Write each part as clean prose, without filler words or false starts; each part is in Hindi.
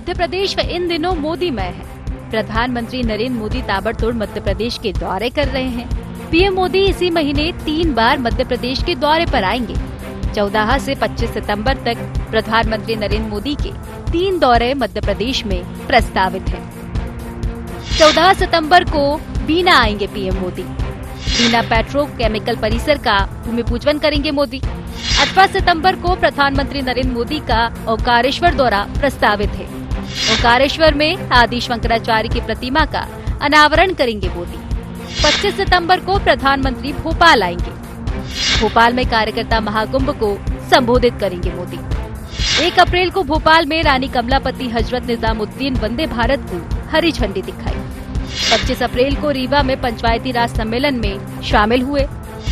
मध्य प्रदेश इन दिनों मोदीमय है। प्रधानमंत्री नरेंद्र मोदी ताबड़तोड़ मध्य प्रदेश के दौरे कर रहे हैं। पीएम मोदी इसी महीने 3 बार मध्य प्रदेश के दौरे पर आएंगे। 14 से 25 सितंबर तक प्रधानमंत्री नरेंद्र मोदी के 3 दौरे मध्य प्रदेश में प्रस्तावित हैं। 14 सितंबर को बीना आएंगे पीएम मोदी। बीना पेट्रोकेमिकल परिसर का भूमि पूजन करेंगे मोदी। 18 सितंबर को प्रधानमंत्री नरेंद्र मोदी का ओंकारेश्वर दौरा प्रस्तावित है। ओंकारेश्वर में आदि शंकराचार्य की प्रतिमा का अनावरण करेंगे मोदी। 25 सितंबर को प्रधानमंत्री भोपाल आएंगे। भोपाल में कार्यकर्ता महाकुंभ को संबोधित करेंगे मोदी। 1 अप्रैल को भोपाल में रानी कमलापति हजरत निजामुद्दीन वंदे भारत को हरी झंडी दिखाई। 25 अप्रैल को रीवा में पंचायती राज सम्मेलन में शामिल हुए।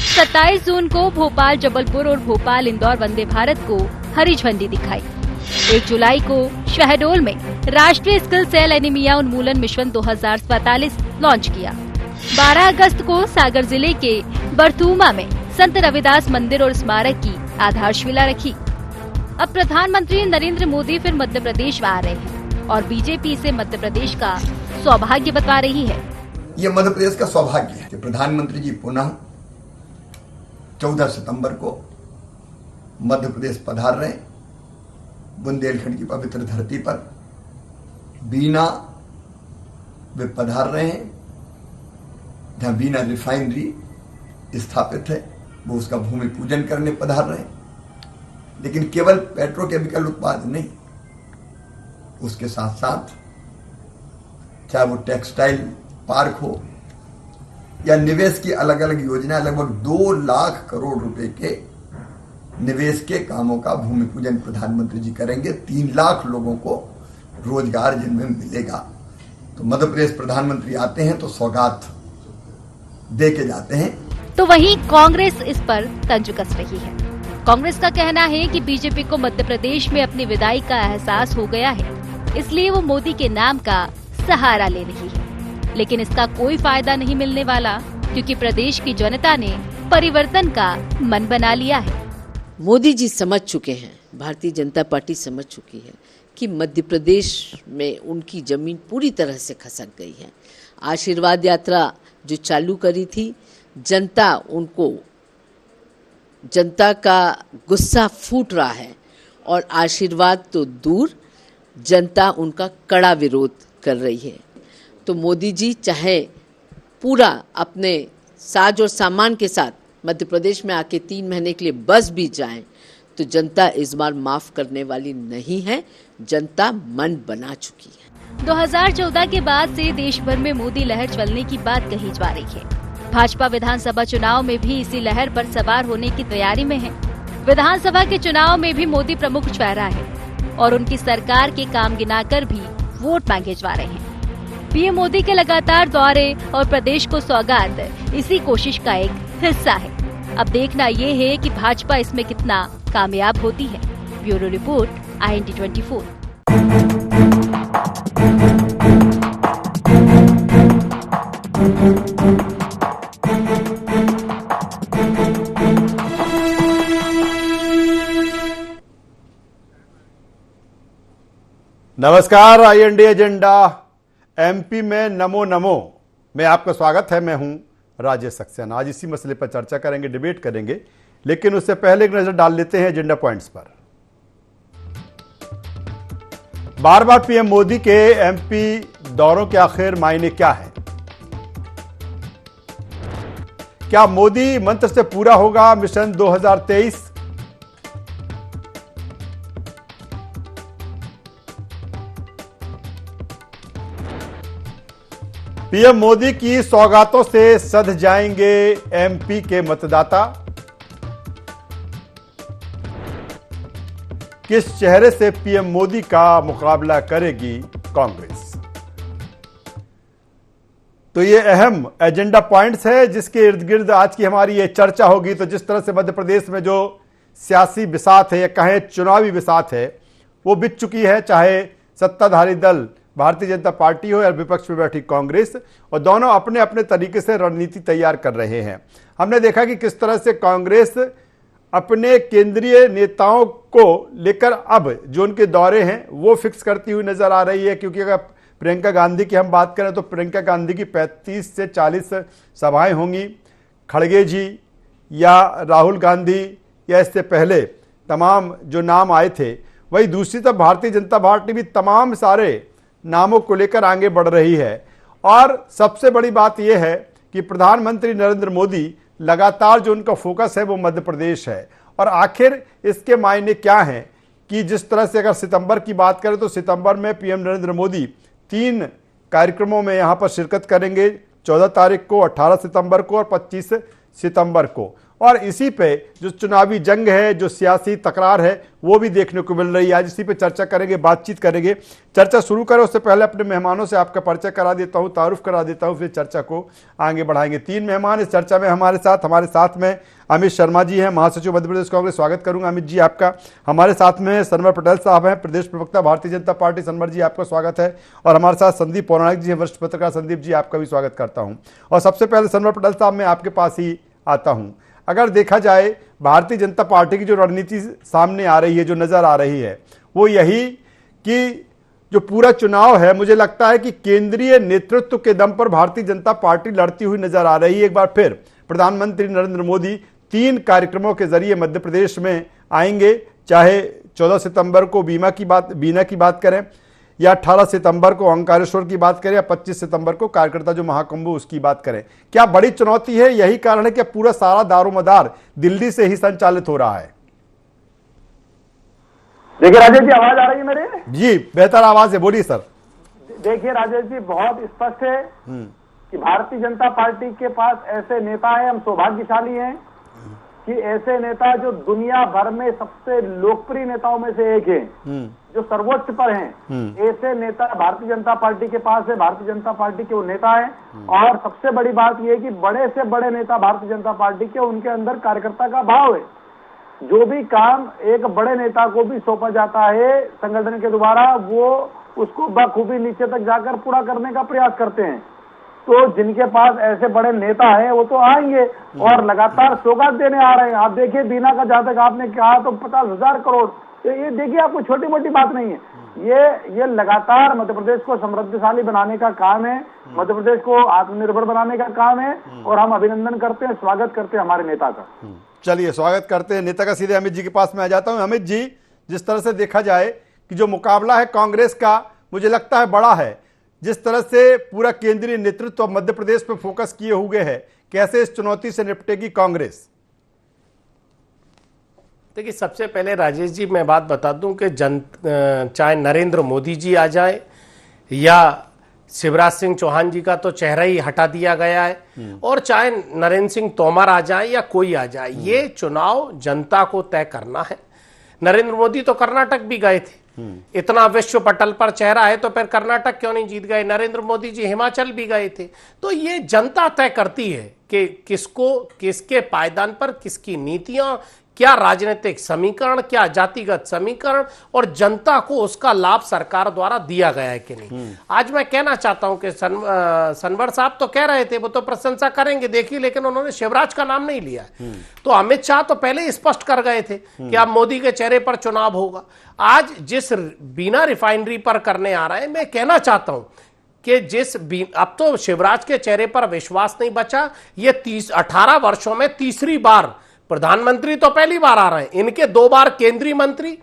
27 जून को भोपाल जबलपुर और भोपाल इंदौर वंदे भारत को हरी झंडी दिखाई। 1 जुलाई को शहडोल में राष्ट्रीय सिकल सेल एनीमिया उन्मूलन मिशन 2047 लॉन्च किया। 12 अगस्त को सागर जिले के बरथूमा में संत रविदास मंदिर और स्मारक की आधारशिला रखी। अब प्रधानमंत्री नरेंद्र मोदी फिर मध्य प्रदेश आ रहे हैं और बीजेपी इसे मध्य प्रदेश का सौभाग्य बता रही है। ये मध्य प्रदेश का सौभाग्य है कि प्रधानमंत्री जी पुनः 14 सितंबर को मध्य प्रदेश पधार रहे हैं। बुंदेलखंड की पवित्र धरती पर बीना वे पधार रहे हैं, जहां बीना रिफाइनरी स्थापित है, वो उसका भूमि पूजन करने पधार रहे हैं। लेकिन केवल पेट्रोकेमिकल उत्पाद नहीं, उसके साथ साथ चाहे वो टेक्सटाइल पार्क हो या निवेश की अलग अलग योजनाएं, लगभग 2 लाख करोड़ रुपए के निवेश के कामों का भूमि पूजन प्रधानमंत्री जी करेंगे। 3 लाख लोगों को रोजगार जिनमें मिलेगा। तो मध्य प्रदेश प्रधानमंत्री आते हैं तो सौगात दे के जाते हैं। तो वहीं कांग्रेस इस पर तंज कस रही है। कांग्रेस का कहना है कि बीजेपी को मध्य प्रदेश में अपनी विदाई का एहसास हो गया है, इसलिए वो मोदी के नाम का सहारा ले रही है। लेकिन इसका कोई फायदा नहीं मिलने वाला, क्योंकि प्रदेश की जनता ने परिवर्तन का मन बना लिया है। मोदी जी समझ चुके हैं, भारतीय जनता पार्टी समझ चुकी है कि मध्य प्रदेश में उनकी जमीन पूरी तरह से खसक गई है। आशीर्वाद यात्रा जो चालू करी थी, जनता का गुस्सा फूट रहा है और आशीर्वाद तो दूर, जनता उनका कड़ा विरोध कर रही है। तो मोदी जी चाहे पूरा अपने साज और सामान के साथ मध्य प्रदेश में आके 3 महीने के लिए बस भी जाएं, तो जनता इस बार माफ करने वाली नहीं है। जनता मन बना चुकी है। 2014 के बाद से देश भर में मोदी लहर चलने की बात कही जा रही है। भाजपा विधानसभा चुनाव में भी इसी लहर पर सवार होने की तैयारी में है। विधानसभा के चुनाव में भी मोदी प्रमुख चेहरा है और उनकी सरकार के काम गिनाकर भी वोट मांगे जा रहे हैं। पीएम मोदी के लगातार दौरे और प्रदेश को सौगात इसी कोशिश का एक हिस्सा है। अब देखना ये है कि भाजपा इसमें कितना कामयाब होती है। Bureau report, IND 24। नमस्कार, IND एजेंडा MP में नमो नमो में आपका स्वागत है। मैं हूं राजेश सक्सेना। आज इसी मसले पर चर्चा करेंगे, डिबेट करेंगे, लेकिन उससे पहले एक नजर डाल लेते हैं एजेंडा पॉइंट्स पर। बार बार पीएम मोदी के MP दौरों के आखिर मायने क्या है? क्या मोदी मंत्र से पूरा होगा मिशन 2023? पीएम मोदी की सौगातों से सध जाएंगे MP के मतदाता? किस चेहरे से पीएम मोदी का मुकाबला करेगी कांग्रेस? तो ये अहम एजेंडा पॉइंट्स है जिसके इर्द गिर्द आज की हमारी ये चर्चा होगी। तो जिस तरह से मध्य प्रदेश में जो सियासी बिसात है या कहें चुनावी बिसात है वो बिछ चुकी है, चाहे सत्ताधारी दल भारतीय जनता पार्टी हो या विपक्ष में बैठी कांग्रेस, और दोनों अपने अपने तरीके से रणनीति तैयार कर रहे हैं। हमने देखा कि किस तरह से कांग्रेस अपने केंद्रीय नेताओं को लेकर अब जो उनके दौरे हैं वो फिक्स करती हुई नजर आ रही है, क्योंकि अगर प्रियंका गांधी की हम बात करें तो प्रियंका गांधी की 35 से 40 सभाएं होंगी। खड़गे जी या राहुल गांधी या इससे पहले तमाम जो नाम आए थे, वही दूसरी तरफ भारतीय जनता पार्टी भी तमाम सारे नामों को लेकर आगे बढ़ रही है। और सबसे बड़ी बात यह है कि प्रधानमंत्री नरेंद्र मोदी लगातार जो उनका फोकस है वो मध्य प्रदेश है। और आखिर इसके मायने क्या हैं कि जिस तरह से अगर सितंबर की बात करें तो सितंबर में पीएम नरेंद्र मोदी 3 कार्यक्रमों में यहां पर शिरकत करेंगे, 14 तारीख को, 18 सितंबर को और 25 सितंबर को। और इसी पे जो चुनावी जंग है, जो सियासी तकरार है, वो भी देखने को मिल रही है। आज इसी पे चर्चा करेंगे, बातचीत करेंगे। चर्चा शुरू करें उससे पहले अपने मेहमानों से आपका परिचय करा देता हूं, तारुफ करा देता हूं, फिर चर्चा को आगे बढ़ाएंगे। 3 मेहमान इस चर्चा में हमारे साथ में अमित शर्मा जी हैं, महासचिव मध्य प्रदेश कांग्रेस। स्वागत करूंगा अमित जी आपका। हमारे साथ में सनवर पटेल साहब हैं, प्रदेश प्रवक्ता भारतीय जनता पार्टी। सनवर जी आपका स्वागत है। और हमारे साथ संदीप पौराणिक जी हैं, वरिष्ठ पत्रकार। संदीप जी आपका भी स्वागत करता हूं। और सबसे पहले सनवर पटेल साहब, मैं आपके पास ही आता हूं। अगर देखा जाए भारतीय जनता पार्टी की जो रणनीति सामने आ रही है, जो नजर आ रही है, वो यही कि जो पूरा चुनाव है, मुझे लगता है कि केंद्रीय नेतृत्व के दम पर भारतीय जनता पार्टी लड़ती हुई नजर आ रही है। एक बार फिर प्रधानमंत्री नरेंद्र मोदी 3 कार्यक्रमों के जरिए मध्य प्रदेश में आएंगे, चाहे 14 सितंबर को बीना की बात करें, या 18 सितंबर को ओंकारेश्वर की बात करें, या 25 सितंबर को कार्यकर्ता जो महाकुंभ उसकी बात करें। क्या बड़ी चुनौती है? यही कारण है कि पूरा सारा दारोमदार दिल्ली से ही संचालित हो रहा है। देखिए राजेश जी, आवाज आ रही है मेरे? जी बेहतर आवाज है, बोलिए सर। देखिए राजेश जी, बहुत स्पष्ट है कि भारतीय जनता पार्टी के पास ऐसे नेता हैं, हम सौभाग्यशाली हैं कि ऐसे नेता जो दुनिया भर में सबसे लोकप्रिय नेताओं में से एक है, जो सर्वोच्च पर हैं, ऐसे नेता भारतीय जनता पार्टी के पास है। भारतीय जनता पार्टी के वो नेता हैं। और सबसे बड़ी बात यह है कि बड़े से बड़े नेता भारतीय जनता पार्टी के, उनके अंदर कार्यकर्ता का भाव है। जो भी काम एक बड़े नेता को भी सौंपा जाता है संगठन के द्वारा, वो उसको बखूबी नीचे तक जाकर पूरा करने का प्रयास करते हैं। तो जिनके पास ऐसे बड़े नेता हैं वो तो आएंगे और लगातार सौगात देने आ रहे हैं। आप देखिए बीना का, जहां तक आपने कहा तो 50,000 करोड़, तो ये देखिए आपको छोटी मोटी बात नहीं है। ये लगातार मध्य प्रदेश को समृद्धशाली बनाने का काम है, मध्य प्रदेश को आत्मनिर्भर बनाने का काम है। और हम अभिनंदन करते हैं, स्वागत करते हैं हमारे नेता का। चलिए स्वागत करते हैं नेता का। सीधे अमित जी के पास में आ जाता हूं। अमित जी, जिस तरह से देखा जाए कि जो मुकाबला है कांग्रेस का, मुझे लगता है बड़ा है। जिस तरह से पूरा केंद्रीय नेतृत्व मध्य प्रदेश पर फोकस किए हुए है, कैसे इस चुनौती से निपटेगी कांग्रेस? देखिए, सबसे पहले राजेश जी मैं बात बता दूं कि चाहे नरेंद्र मोदी जी आ जाए या शिवराज सिंह चौहान जी का तो चेहरा ही हटा दिया गया है, और चाहे नरेंद्र सिंह तोमर आ जाए या कोई आ जाए, ये चुनाव जनता को तय करना है। नरेंद्र मोदी तो कर्नाटक भी गए थे, इतना विश्व पटल पर चेहरा है तो फिर कर्नाटक क्यों नहीं जीत गए? नरेंद्र मोदी जी हिमाचल भी गए थे। तो ये जनता तय करती है कि किसको, किसके पायदान पर, किसकी नीतियां, क्या राजनीतिक समीकरण, क्या जातिगत समीकरण, और जनता को उसका लाभ सरकार द्वारा दिया गया है कि नहीं। आज मैं कहना चाहता हूं कि सनवर साहब तो कह रहे थे, वो तो प्रशंसा करेंगे देखिए, लेकिन उन्होंने शिवराज का नाम नहीं लिया। तो अमित शाह तो पहले ही स्पष्ट कर गए थे कि अब मोदी के चेहरे पर चुनाव होगा। आज जिस बीना रिफाइनरी पर करने आ रहा है, मैं कहना चाहता हूं कि अब तो शिवराज के चेहरे पर विश्वास नहीं बचा। ये 18 वर्षों में तीसरी बार प्रधानमंत्री तो पहली बार आ रहे हैं, इनके 2 बार केंद्रीय मंत्री,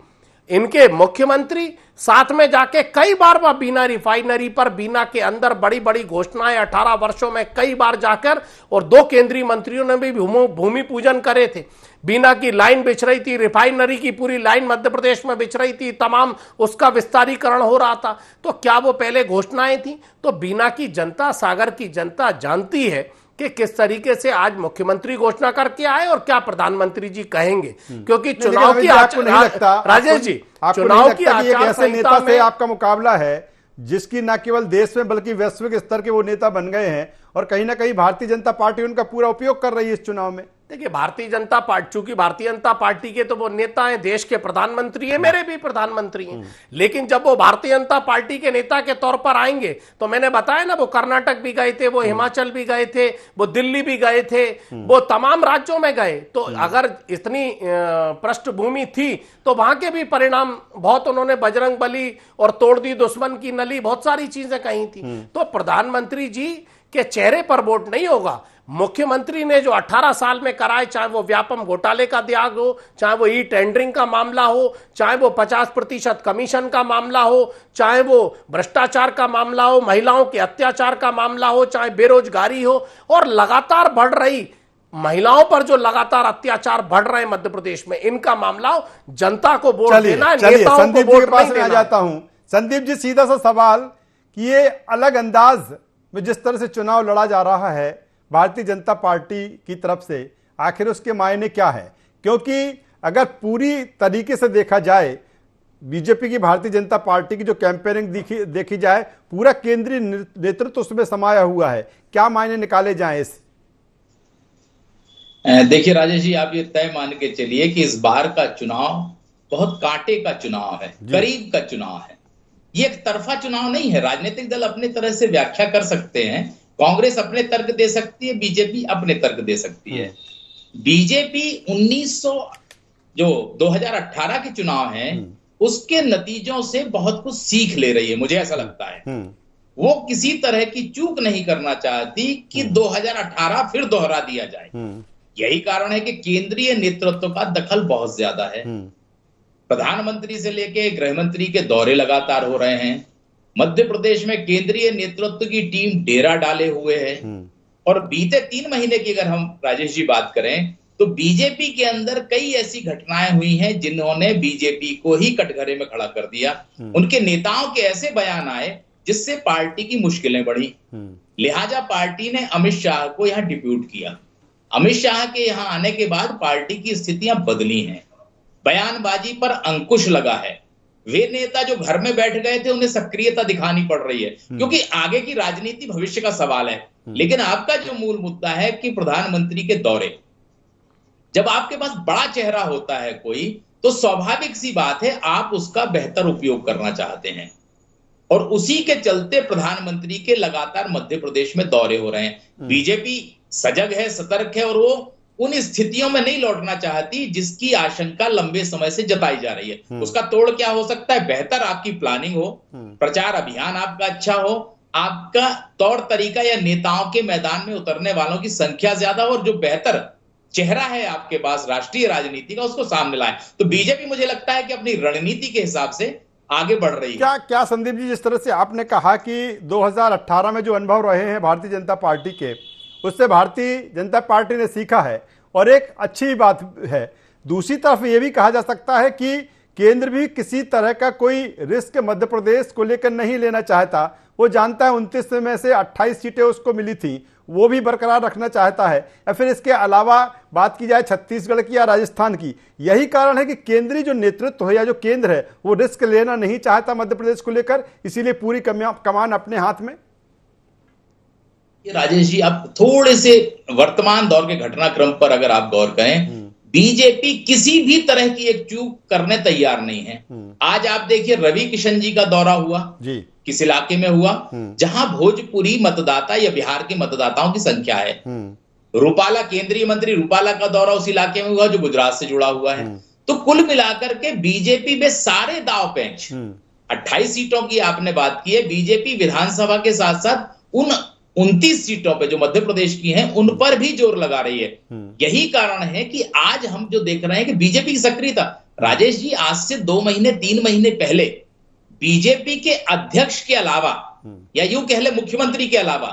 इनके मुख्यमंत्री, साथ में जाके कई बार वह बीना रिफाइनरी पर, बीना के अंदर बड़ी बड़ी घोषणाएं 18 वर्षों में कई बार जाकर, और 2 केंद्रीय मंत्रियों ने भी भूमि पूजन करे थे। बीना की लाइन बिछ रही थी, रिफाइनरी की पूरी लाइन मध्य प्रदेश में बिछ रही थी, तमाम उसका विस्तारीकरण हो रहा था। तो क्या वो पहले घोषणाएं थी? तो बीना की जनता, सागर की जनता जानती है कि किस तरीके से आज मुख्यमंत्री घोषणा करके आए और क्या प्रधानमंत्री जी कहेंगे। क्योंकि चुनाव की राजेश जी, चुनाव की आचार संहिता से आपका मुकाबला है, जिसकी न केवल देश में बल्कि वैश्विक स्तर के वो नेता बन गए हैं, और कहीं ना कहीं भारतीय जनता पार्टी उनका पूरा उपयोग कर रही है इस चुनाव में। देखिए, भारतीय जनता पार्टी, चूंकि भारतीय जनता पार्टी के तो वो नेता हैं, देश के प्रधानमंत्री हैं, मेरे भी प्रधानमंत्री हैं, लेकिन जब वो भारतीय जनता पार्टी के नेता के तौर पर आएंगे तो मैंने बताया ना, वो कर्नाटक भी गए थे, वो हिमाचल भी गए थे, वो दिल्ली भी गए थे, वो तमाम राज्यों में गए। तो अगर इतनी पृष्ठभूमि थी तो वहां के भी परिणाम बहुत, उन्होंने बजरंग बली और तोड़ दी दुश्मन की नली, बहुत सारी चीजें कही थी। तो प्रधानमंत्री जी के चेहरे पर वोट नहीं होगा। मुख्यमंत्री ने जो 18 साल में कराए, चाहे वो व्यापम घोटाले का त्याग हो, चाहे वो ई टेंडरिंग का मामला हो, चाहे वो 50% कमीशन का मामला हो, चाहे वो भ्रष्टाचार का मामला हो, महिलाओं के अत्याचार का मामला हो, चाहे बेरोजगारी हो, और लगातार बढ़ रही महिलाओं पर जो लगातार अत्याचार बढ़ रहे हैं मध्य प्रदेश में, इनका मामला हो। जनता को वोट देना है, नेताओं को संदीप जी वोट के पास नहीं में आ देना। जाता हूं। संदीप जी, सीधा सा सवाल कि ये अलग अंदाज में जिस तरह से चुनाव लड़ा जा रहा है भारतीय जनता पार्टी की तरफ से, आखिर उसके मायने क्या है? क्योंकि अगर पूरी तरीके से देखा जाए, बीजेपी की, भारतीय जनता पार्टी की जो कैंपेनिंग देखी जाए, पूरा केंद्रीय नेतृत्व उसमें समाया हुआ है। क्या मायने निकाले जाएं इस? देखिए राजेश जी, आप ये तय मान के चलिए कि इस बार का चुनाव बहुत कांटे का चुनाव है, करीब का चुनाव है। ये एक तरफा चुनाव नहीं है। राजनीतिक दल अपने तरह से व्याख्या कर सकते हैं, कांग्रेस अपने तर्क दे सकती है, बीजेपी अपने तर्क दे सकती है। बीजेपी 2018 के चुनाव हैं, उसके नतीजों से बहुत कुछ सीख ले रही है, मुझे ऐसा लगता है। वो किसी तरह की चूक नहीं करना चाहती कि 2018 फिर दोहरा दिया जाए। यही कारण है कि केंद्रीय नेतृत्व का दखल बहुत ज्यादा है। प्रधानमंत्री से लेके गृहमंत्री के दौरे लगातार हो रहे हैं। मध्य प्रदेश में केंद्रीय नेतृत्व की टीम डेरा डाले हुए है। और बीते 3 महीने की अगर हम राजेश जी बात करें तो बीजेपी के अंदर कई ऐसी घटनाएं हुई हैं जिन्होंने बीजेपी को ही कटघरे में खड़ा कर दिया। उनके नेताओं के ऐसे बयान आए जिससे पार्टी की मुश्किलें बढ़ी। लिहाजा पार्टी ने अमित शाह को यहां डिप्यूट किया। अमित शाह के यहां आने के बाद पार्टी की स्थितियां बदली हैं, बयानबाजी पर अंकुश लगा है। वे नेता जो घर में बैठ गए थे उन्हें सक्रियता दिखानी पड़ रही है, क्योंकि आगे की राजनीति भविष्य का सवाल है। लेकिन आपका जो मूल मुद्दा है कि प्रधानमंत्री के दौरे, जब आपके पास बड़ा चेहरा होता है कोई, तो स्वाभाविक सी बात है आप उसका बेहतर उपयोग करना चाहते हैं। और उसी के चलते प्रधानमंत्री के लगातार मध्य प्रदेश में दौरे हो रहे हैं। बीजेपी सजग है, सतर्क है, और वो उन स्थितियों में नहीं लौटना चाहती जिसकी आशंका लंबे समय से जताई जा रही है। उसका तोड़ क्या हो सकता है? बेहतर आपकी प्लानिंग हो, प्रचार अभियान आपका अच्छा हो, आपका तौर तरीका या नेताओं के मैदान में उतरने वालों की संख्या ज्यादा हो, और जो बेहतर चेहरा है आपके पास राष्ट्रीय राजनीति का उसको सामने लाए। तो बीजेपी मुझे लगता है कि अपनी रणनीति के हिसाब से आगे बढ़ रही है। क्या संदीप जी, जिस तरह से आपने कहा कि 2018 में जो अनुभव रहे हैं भारतीय जनता पार्टी के, उससे भारतीय जनता पार्टी ने सीखा है और एक अच्छी बात है। दूसरी तरफ ये भी कहा जा सकता है कि केंद्र भी किसी तरह का कोई रिस्क मध्य प्रदेश को लेकर नहीं लेना चाहता। वो जानता है 29 में से 28 सीटें उसको मिली थी, वो भी बरकरार रखना चाहता है। या फिर इसके अलावा बात की जाए छत्तीसगढ़ की या राजस्थान की, यही कारण है कि केंद्रीय जो नेतृत्व है या जो केंद्र है वो रिस्क लेना नहीं चाहता मध्य प्रदेश को लेकर, इसीलिए पूरी कमान अपने हाथ में। राजेश जी, आप थोड़े से वर्तमान दौर के घटनाक्रम पर अगर आप गौर करें, बीजेपी किसी भी तरह की एक चूक करने तैयार नहीं है। आज आप देखिए रवि किशन जी का दौरा हुआ जी, किस इलाके में हुआ? जहां भोजपुरी मतदाता या बिहार के मतदाताओं की संख्या है। रूपाला, केंद्रीय मंत्री रूपाला का दौरा उस इलाके में हुआ जो गुजरात से जुड़ा हुआ है। तो कुल मिलाकर के बीजेपी में सारे दाव पेंच, 28 सीटों की आपने बात की है, बीजेपी विधानसभा के साथ साथ उन 29 सीटों पे जो मध्य प्रदेश की हैं उन पर भी जोर लगा रही है। यही कारण है कि आज हम जो देख रहे हैं कि बीजेपी की सक्रियता, राजेश जी, आज से 2 महीने 3 महीने पहले बीजेपी के अध्यक्ष के अलावा या यूं कह ले मुख्यमंत्री के अलावा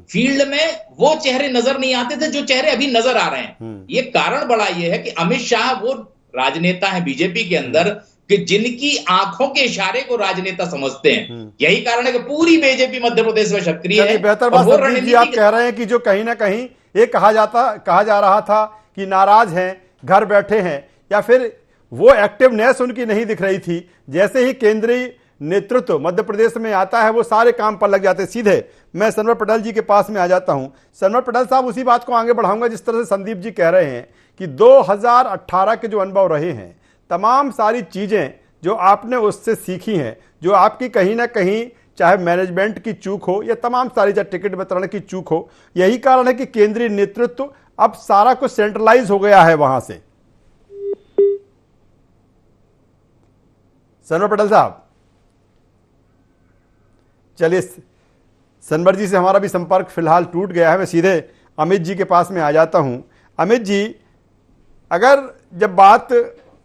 फील्ड में वो चेहरे नजर नहीं आते थे जो चेहरे अभी नजर आ रहे हैं। ये कारण बड़ा ये है कि अमित शाह वो राजनेता है बीजेपी के अंदर कि जिनकी आंखों के इशारे को राजनेता समझते हैं। यही कारण है कि पूरी बीजेपी मध्य प्रदेश में सक्रिय है। बेहतर बात संदीप जी आप कह रहे हैं कि जो कहीं ना कहीं ये कहा जा रहा था कि नाराज हैं, घर बैठे हैं, या फिर वो एक्टिवनेस उनकी नहीं दिख रही थी। जैसे ही केंद्रीय नेतृत्व मध्य प्रदेश में आता है वो सारे काम पर लग जाते। सीधे मैं सनवर पटेल जी के पास में आ जाता हूं। सनवर पटेल साहब, उसी बात को आगे बढ़ाऊंगा जिस तरह से संदीप जी कह रहे हैं कि 2018 के जो अनुभव रहे हैं, तमाम सारी चीजें जो आपने उससे सीखी हैं, जो आपकी कहीं ना कहीं चाहे मैनेजमेंट की चूक हो या तमाम सारी चाहे टिकट वितरण की चूक हो, यही कारण है कि केंद्रीय नेतृत्व अब सारा कुछ सेंट्रलाइज हो गया है वहां से। सनवर पटेल साहब, चलिए, सनवर जी से हमारा भी संपर्क फिलहाल टूट गया है। मैं सीधे अमित जी के पास में आ जाता हूं। अमित जी, अगर जब बात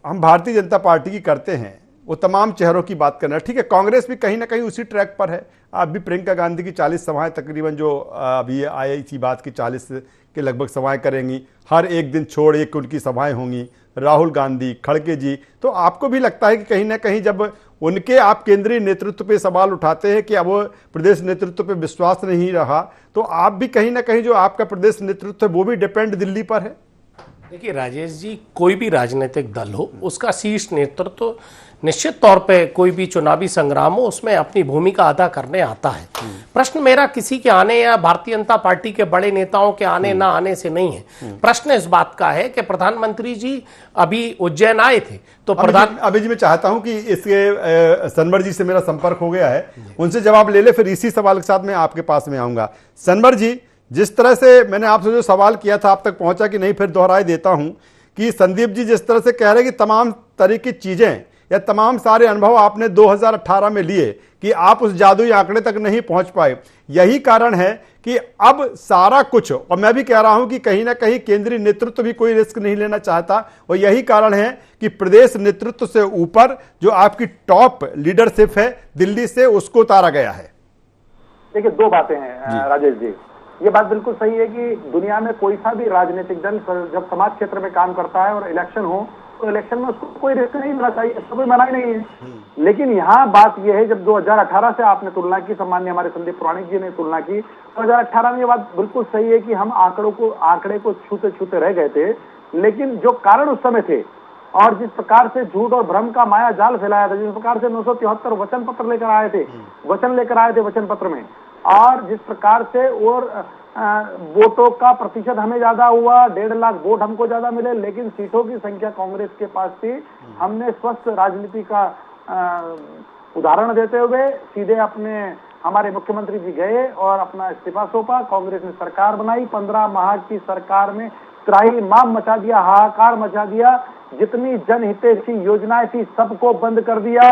हम भारतीय जनता पार्टी की करते हैं, वो तमाम चेहरों की बात करना है, ठीक है, कांग्रेस भी कहीं ना कहीं उसी ट्रैक पर है। आप भी प्रियंका गांधी की 40 सभाएं तकरीबन जो अभी आई थी बात की 40 के लगभग सभाएं करेंगी, हर एक दिन छोड़ एक उनकी सभाएं होंगी। राहुल गांधी, खड़गे जी, तो आपको भी लगता है कि कहीं ना कहीं जब उनके आप केंद्रीय नेतृत्व पे सवाल उठाते हैं कि अब प्रदेश नेतृत्व पे विश्वास नहीं रहा, तो आप भी कहीं ना कहीं जो आपका प्रदेश नेतृत्व है वो भी डिपेंड दिल्ली पर है? देखिए राजेश जी, कोई भी राजनीतिक दल हो, उसका शीर्ष नेतृत्व निश्चित तौर पे कोई भी चुनावी संग्राम हो उसमें अपनी भूमिका अदा करने आता है। प्रश्न मेरा किसी के आने या भारतीय जनता पार्टी के बड़े नेताओं के आने ना आने से नहीं है। प्रश्न इस बात का है कि प्रधानमंत्री जी अभी उज्जैन आए थे, तो अभी जी मैं चाहता हूं कि इसके सनवर जी से मेरा संपर्क हो गया है, उनसे जवाब ले ले, फिर इसी सवाल के साथ मैं आपके पास में आऊंगा। सनवर जी, जिस तरह से मैंने आपसे जो सवाल किया था आप तक पहुंचा कि नहीं, फिर दोहराई देता हूं कि संदीप जी जिस तरह से कह रहे हैं कि तमाम तरह की चीजें या तमाम सारे अनुभव आपने 2018 में लिए कि आप उस जादुई आंकड़े तक नहीं पहुंच पाए, यही कारण है कि अब सारा कुछ, और मैं भी कह रहा हूं कि कहीं ना कहीं केंद्रीय नेतृत्व भी कोई रिस्क नहीं लेना चाहता, और यही कारण है कि प्रदेश नेतृत्व से ऊपर जो आपकी टॉप लीडरशिप है दिल्ली से, उसको उतारा गया है। देखिए, दो बातें हैं राजेश जी। ये बात बिल्कुल सही है कि दुनिया में कोई सा भी राजनीतिक दल जब समाज क्षेत्र में काम करता है और इलेक्शन हो तो इलेक्शन में उसको कोई रिस्क नहीं लेना चाहिए, इसका कोई मना ही नहीं है। लेकिन यहाँ बात यह है, जब 2018 से आपने तुलना की, सम्मान्य हमारे संदीप पुराणिक जी ने तुलना की, 2018 में ये बात बिल्कुल सही है कि हम आंकड़े को छूते छूते रह गए थे। लेकिन जो कारण उस समय थे और जिस प्रकार से झूठ और भ्रम का माया जाल फैलाया था, जिस प्रकार से 973 वचन पत्र लेकर आए थे, वचन पत्र में, और जिस प्रकार से और वोटों का प्रतिशत हमें ज्यादा हुआ, 1.5 लाख वोट हमको ज्यादा मिले, लेकिन सीटों की संख्या कांग्रेस के पास थी। हमने स्वस्थ राजनीति का उदाहरण देते हुए सीधे हमारे मुख्यमंत्री जी गए और अपना इस्तीफा सौंपा। कांग्रेस ने सरकार बनाई, 15 माह की सरकार में त्राहिमाम मचा दिया, हाहाकार मचा दिया, जितनी जनहितैषी योजनाएं थी सबको बंद कर दिया,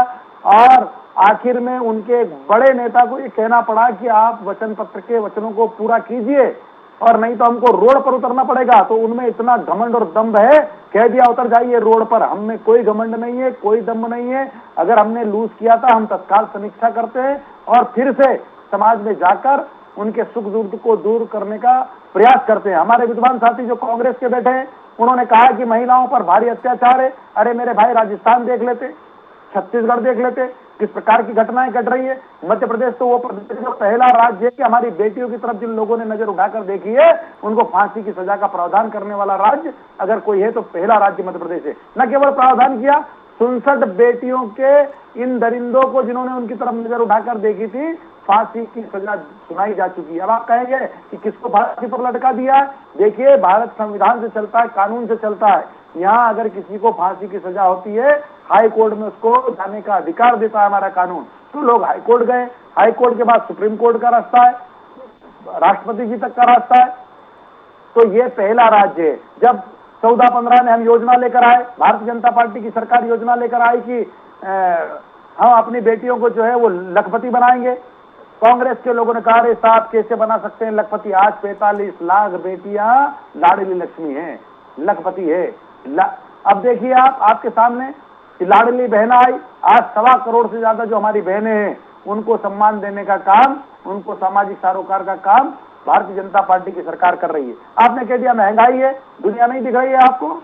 और आखिर में उनके बड़े नेता को ये कहना पड़ा कि आप वचन पत्र के वचनों को पूरा कीजिए और नहीं तो हमको रोड पर उतरना पड़ेगा। तो उनमें इतना घमंड और दम्भ है, कह दिया उतर जाइए रोड पर। हम में कोई घमंड नहीं है, कोई दम्भ नहीं है। अगर हमने लूज किया था हम तत्काल समीक्षा करते हैं और फिर से समाज में जाकर उनके सुख दुख को दूर करने का प्रयास करते हैं। हमारे विद्वान साथी जो कांग्रेस के बैठे हैं, उन्होंने कहा कि महिलाओं पर भारी अत्याचार है। अरे मेरे भाई, राजस्थान देख लेते, छत्तीसगढ़ देख लेते, किस प्रकार की घटनाएं घट रही है। मध्य प्रदेश तो वो पहला राज्य है कि हमारी बेटियों की तरफ जिन लोगों ने नजर उठाकर देखी है उनको फांसी की सजा का प्रावधान करने वाला राज्य अगर कोई है तो पहला राज्य मध्य प्रदेश है। न केवल प्रावधान किया, 67 बेटियों के इन दरिंदों को जिन्होंने उनकी तरफ नजर उठाकर देखी थी, फांसी की सजा सुनाई जा चुकी है। अब आप कहेंगे कि किसको फांसी पर लटका दिया है? देखिए, भारत संविधान से चलता है, कानून से चलता है। यहाँ अगर किसी को फांसी की सजा होती है, हाई कोर्ट में उसको जाने का अधिकार देता है हमारा कानून। तो लोग हाई कोर्ट गए, हाई कोर्ट के बाद सुप्रीम कोर्ट का रास्ता है, राष्ट्रपति जी तक का रास्ता है। तो ये पहला राज्य है। जब 14-15 में हम योजना लेकर आए, भारतीय जनता पार्टी की सरकार योजना लेकर आई कि हम अपनी बेटियों को जो है वो लखपति बनाएंगे, कांग्रेस के लोगों ने कहा, अरे साहब कैसे बना सकते हैं लखपति? आज 45 लाख बेटियां लाडली लक्ष्मी हैं, लखपति है। अब देखिए आपके सामने लाडली बहना आई, आज 1.25 करोड़ से ज्यादा जो हमारी बहनें हैं उनको सम्मान देने का काम, उनको सामाजिक सरोकार का काम भारतीय जनता पार्टी की सरकार कर रही है। आपने कह दिया महंगाई है, दुनिया नहीं दिख रही है आपको,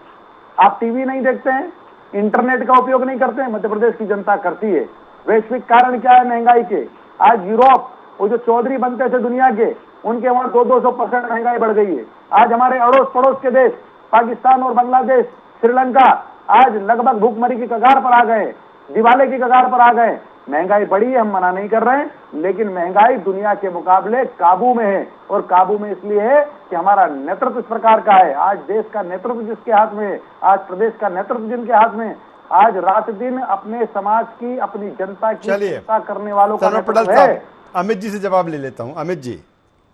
आप टीवी नहीं देखते हैं, इंटरनेट का उपयोग नहीं करते हैं, मध्य प्रदेश की जनता करती है। वैश्विक कारण क्या है महंगाई के? आज यूरोप, वो जो चौधरी बनते थे दुनिया के, उनके वहां 200% महंगाई बढ़ गई है। आज हमारे अड़ोस पड़ोस के देश पाकिस्तान और बांग्लादेश, श्रीलंका आज लगभग भूखमरी की कगार पर आ गए, दिवाले की कगार पर आ गए। महंगाई बढ़ी है, हम मना नहीं कर रहे हैं, लेकिन महंगाई दुनिया के मुकाबले काबू में है। और काबू में इसलिए है कि हमारा नेतृत्व इस प्रकार का है। आज देश का नेतृत्व जिसके हाथ में है, आज प्रदेश का नेतृत्व जिनके हाथ में, आज रात दिन अपने समाज की, अपनी जनता की चिंता करने वालों का नेतृत्व है। अमित जी से जवाब ले लेता हूं। अमित जी,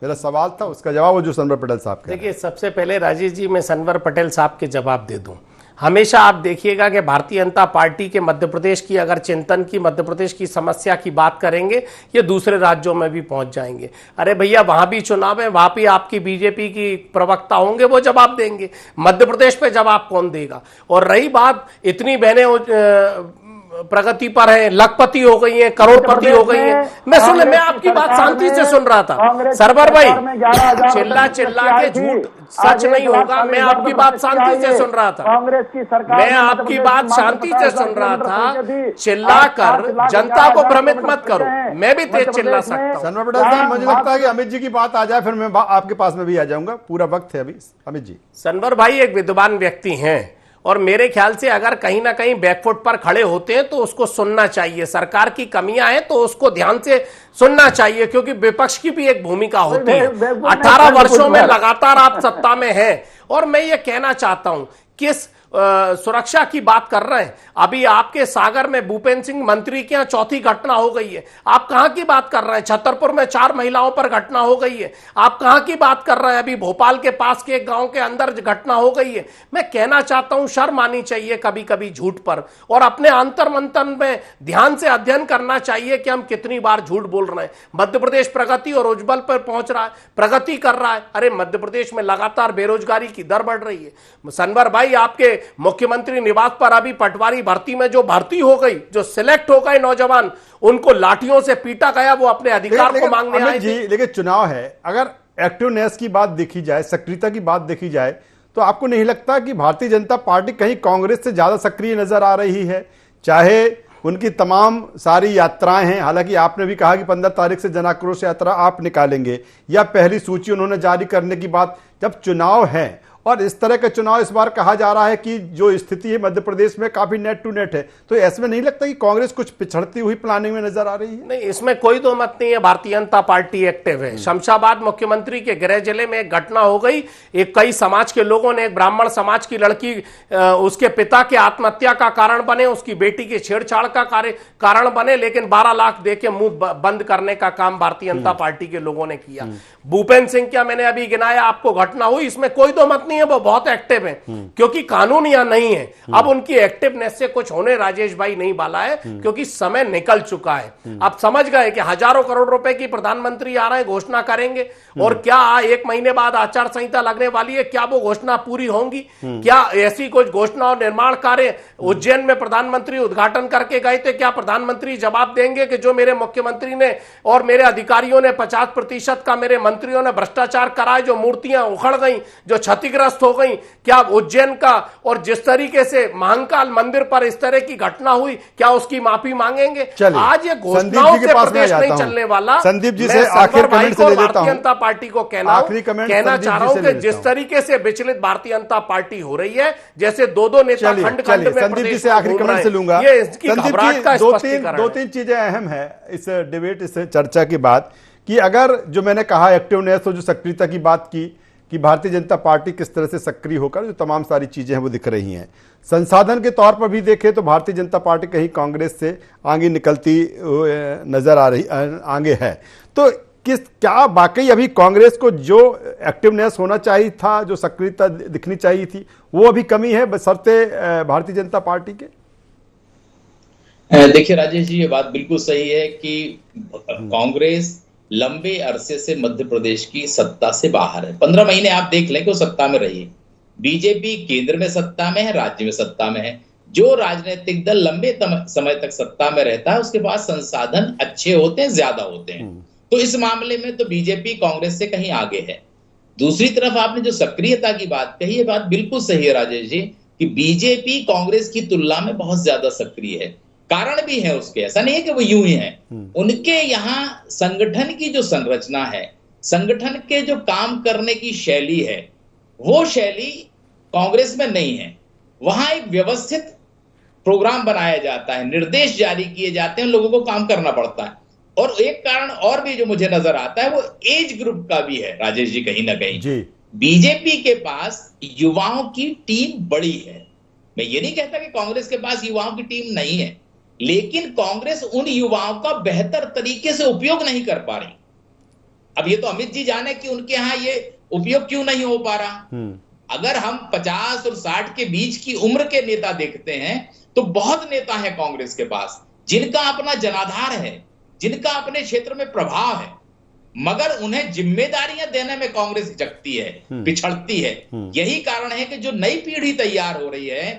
मेरा सवाल था, उसका जवाब वो जो सनवर पटेल साहब का। देखिए, सबसे पहले राजेश जी मैं सनवर पटेल साहब के जवाब दे दूं। हमेशा आप देखिएगा कि भारतीय जनता पार्टी के मध्य प्रदेश की अगर चिंतन की, मध्य प्रदेश की समस्या की बात करेंगे, ये दूसरे राज्यों में भी पहुंच जाएंगे। अरे भैया, वहां भी चुनाव है, वहां भी आपकी बीजेपी की प्रवक्ता होंगे, वो जवाब देंगे। मध्य प्रदेश पे जवाब कौन देगा? और रही बात, इतनी बहनें प्रगति पर है, लखपति हो गई है, करोड़पति हो गई है। मैं आपकी बात शांति से सुन रहा था। सरवर भाई, चिल्ला चिल्ला के झूठ सच नहीं होगा। मैं आपकी बात शांति से सुन रहा था। कांग्रेस की सरकार, मैं आपकी बात शांति से सुन रहा था। चिल्ला कर जनता को भ्रमित मत करो। मैं भी तेज चिल्ला सकता हूँ। सनवर पटेल साहब, मुझे लगता है कि अमित जी की बात आ जाए, फिर मैं आपके पास में भी आ जाऊंगा। पूरा वक्त है अभी। अमित जी, सनवर भाई एक विद्वान व्यक्ति हैं और मेरे ख्याल से अगर कहीं ना कहीं बैकफुट पर खड़े होते हैं तो उसको सुनना चाहिए। सरकार की कमियां हैं तो उसको ध्यान से सुनना चाहिए, क्योंकि विपक्ष की भी एक भूमिका होती है। 18 वर्षों में लगातार आप सत्ता में हैं। और मैं ये कहना चाहता हूं, किस सुरक्षा की बात कर रहे हैं? अभी आपके सागर में भूपेंद्र सिंह मंत्री के यहाँ चौथी घटना हो गई है। आप कहां की बात कर रहे हैं? छतरपुर में 4 महिलाओं पर घटना हो गई है। आप कहां की बात कर रहे हैं? अभी भोपाल के पास के एक गांव के अंदर घटना हो गई है। मैं कहना चाहता हूं, शर्म आनी चाहिए कभी कभी झूठ पर, और अपने अंतर मंथन में ध्यान से अध्ययन करना चाहिए कि हम कितनी बार झूठ बोल रहे हैं। मध्य प्रदेश प्रगति और उज्जवल पर पहुंच रहा है, प्रगति कर रहा है। अरे मध्य प्रदेश में लगातार बेरोजगारी की दर बढ़ रही है। सनवर भाई, आपके मुख्यमंत्री निवास पर अभी पटवारी भर्ती में जो भर्ती हो गई, जो सिलेक्ट हो गए नौजवान, उनको लाठियों से पीटा गया, वो अपने अधिकार को मांगने आए थे। लेकिन चुनाव है, अगर एक्टिवनेस की बात देखी जाए, सक्रियता की बात देखी जाए, तो आपको नहीं लगता कि भारतीय जनता पार्टी कहीं कांग्रेस से ज्यादा सक्रिय नजर आ रही है? चाहे उनकी तमाम सारी यात्राएं हैं, हालांकि आपने भी कहा कि 15 तारीख से जन आक्रोश यात्रा आप निकालेंगे, या पहली सूची उन्होंने जारी करने की बात, जब चुनाव है और इस तरह का चुनाव इस बार कहा जा रहा है कि जो स्थिति है मध्य प्रदेश में काफी नेट टू नेट है, तो ऐसे में नहीं लगता कि कांग्रेस कुछ पिछड़ती हुई प्लानिंग में नजर आ रही है? नहीं, इसमें कोई दो मत नहीं है। भारतीय जनता पार्टी एक्टिव है। शमशाबाद मुख्यमंत्री के गृह जिले में एक घटना हो गई। एक कई समाज के लोगों ने, एक ब्राह्मण समाज की लड़की उसके पिता के आत्महत्या का कारण बने, उसकी बेटी की छेड़छाड़ का कारण बने, लेकिन 12 लाख दे के मुंह बंद करने का काम भारतीय जनता पार्टी के लोगों ने किया। भूपेंद्र सिंह क्या मैंने अभी गिनाया आपको घटना हुई, इसमें कोई दो मत नहीं है, वो बहुत एक्टिव है, क्योंकि कानून यहां नहीं है। अब उनकी एक्टिवनेस से कुछ होने राजेश भाई नहीं वाला है, क्योंकि समय निकल चुका है। आप समझ गए कि हजारों करोड़ रुपए की प्रधानमंत्री आ रहे हैं, घोषणा करेंगे, और क्या 1 महीने बाद आचार संहिता लगने वाली है, क्या वो घोषणा पूरी होंगी? क्या ऐसी कुछ घोषणा और निर्माण कार्य उज्जैन में प्रधानमंत्री उद्घाटन करके गए थे, क्या प्रधानमंत्री जवाब देंगे कि जो मेरे मुख्यमंत्री ने और मेरे अधिकारियों ने 50% का, मेरे मंत्रियों ने भ्रष्टाचार कराए, जो मूर्तियां उखड़ गई, जो क्षतिग्रस्त हो गई, क्या उज्जैन का और जिस तरीके से महाकाल मंदिर पर इस तरह की घटना हुई, क्या उसकी माफी मांगेंगे? आज ये घोषणाओं से प्रदेश नहीं चलने वाला। संदीप जी से आखिर कमेंट से ले लेता हूं। भारतीय जनता पार्टी को कहना चाह रहा हूं कि जिस तरीके से विचलित भारतीय जनता पार्टी हो रही है, जैसे दो नेता खंड खंड में, संदीप जी से आखिरी कमेंट से लूंगा। ये इसकी घबराहट का स्पष्टीकरण है। 2-3 चीजें अहम है इस डिबेट, इस चर्चा के बाद, कि अगर जो मैंने कहा एक्टिवनेस और जो सक्रियता की बात की, कि भारतीय जनता पार्टी किस तरह से सक्रिय होकर जो तमाम सारी चीजें हैं वो दिख रही हैं। संसाधन के तौर पर भी देखें तो भारतीय जनता पार्टी कहीं कांग्रेस से आगे निकलती नजर आ रही, आगे है। तो क्या वाकई अभी कांग्रेस को जो एक्टिवनेस होना चाहिए था, जो सक्रियता दिखनी चाहिए थी, वो अभी कमी है बशर्ते भारतीय जनता पार्टी के? देखिए राजेश जी, ये बात बिल्कुल सही है कि कांग्रेस लंबे अरसे से मध्य प्रदेश की सत्ता से बाहर है। 15 महीने आप देख लें कि वो सत्ता में रही है। बीजेपी केंद्र में सत्ता में है, राज्य में सत्ता में है। जो राजनीतिक दल लंबे समय तक सत्ता में रहता है, उसके पास संसाधन अच्छे होते हैं, ज्यादा होते हैं। तो इस मामले में तो बीजेपी कांग्रेस से कहीं आगे है। दूसरी तरफ आपने जो सक्रियता की बात कही, ये बात बिल्कुल सही है राजेश जी, कि बीजेपी कांग्रेस की तुलना में बहुत ज्यादा सक्रिय है। कारण भी है उसके, ऐसा नहीं है कि वो यूं ही है। उनके यहाँ संगठन की जो संरचना है, संगठन के जो काम करने की शैली है, वो शैली कांग्रेस में नहीं है। वहां एक व्यवस्थित प्रोग्राम बनाया जाता है, निर्देश जारी किए जाते हैं, लोगों को काम करना पड़ता है। और एक कारण और भी जो मुझे नजर आता है वो एज ग्रुप का भी है राजेश जी, कहीं ना कहीं जी। बीजेपी के पास युवाओं की टीम बड़ी है। मैं ये नहीं कहता कि कांग्रेस के पास युवाओं की टीम नहीं है, लेकिन कांग्रेस उन युवाओं का बेहतर तरीके से उपयोग नहीं कर पा रही। अब ये तो अमित जी जाने कि उनके यहां ये उपयोग क्यों नहीं हो पा रहा। अगर हम 50 और 60 के बीच की उम्र के नेता देखते हैं तो बहुत नेता है कांग्रेस के पास जिनका अपना जनाधार है, जिनका अपने क्षेत्र में प्रभाव है, मगर उन्हें जिम्मेदारियां देने में कांग्रेस हिचकती है, पिछड़ती है। यही कारण है कि जो नई पीढ़ी तैयार हो रही है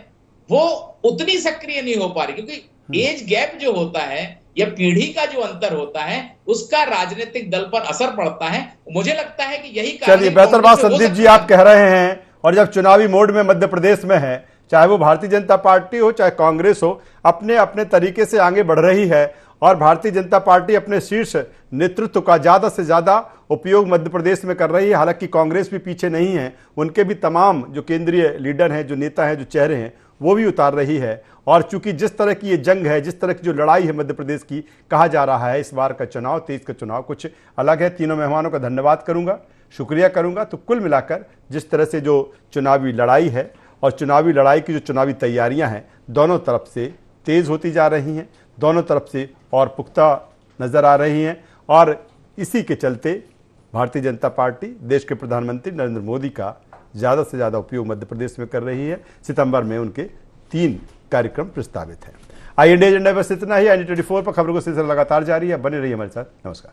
वो उतनी सक्रिय नहीं हो पा रही, क्योंकि एज गैप जो होता है या पीढ़ी का जो अंतर होता है उसका राजनीतिक दल पर असर पड़ता है। मुझे लगता है कि यही कारण। चलिए, बेहतर बात संदीप जी आप कह रहे हैं, और जब चुनावी मोड में मध्य प्रदेश में है, चाहे वो भारतीय जनता पार्टी हो चाहे कांग्रेस हो, अपने अपने तरीके से आगे बढ़ रही है और भारतीय जनता पार्टी अपने शीर्ष नेतृत्व का ज़्यादा से ज़्यादा उपयोग मध्य प्रदेश में कर रही है। हालांकि कांग्रेस भी पीछे नहीं है, उनके भी तमाम जो केंद्रीय लीडर हैं, जो नेता हैं, जो चेहरे हैं, वो भी उतार रही है। और चूंकि जिस तरह की ये जंग है, जिस तरह की जो लड़ाई है मध्य प्रदेश की, कहा जा रहा है इस बार का चुनाव, 23 का चुनाव कुछ अलग है। तीनों मेहमानों का धन्यवाद करूंगा, शुक्रिया करूंगा। तो कुल मिलाकर जिस तरह से जो चुनावी लड़ाई है और चुनावी लड़ाई की जो चुनावी तैयारियां हैं, दोनों तरफ से तेज़ होती जा रही हैं, दोनों तरफ से और पुख्ता नज़र आ रही हैं। और इसी के चलते भारतीय जनता पार्टी देश के प्रधानमंत्री नरेंद्र मोदी का ज़्यादा से ज़्यादा उपयोग मध्य प्रदेश में कर रही है। सितंबर में उनके 3 कार्यक्रम प्रस्तावित हैं। आई इंडिया एजेंडा बस इतना ही। IND24 पर खबरों का सिलसिला लगातार जारी है, बने रहिए हमारे साथ। नमस्कार।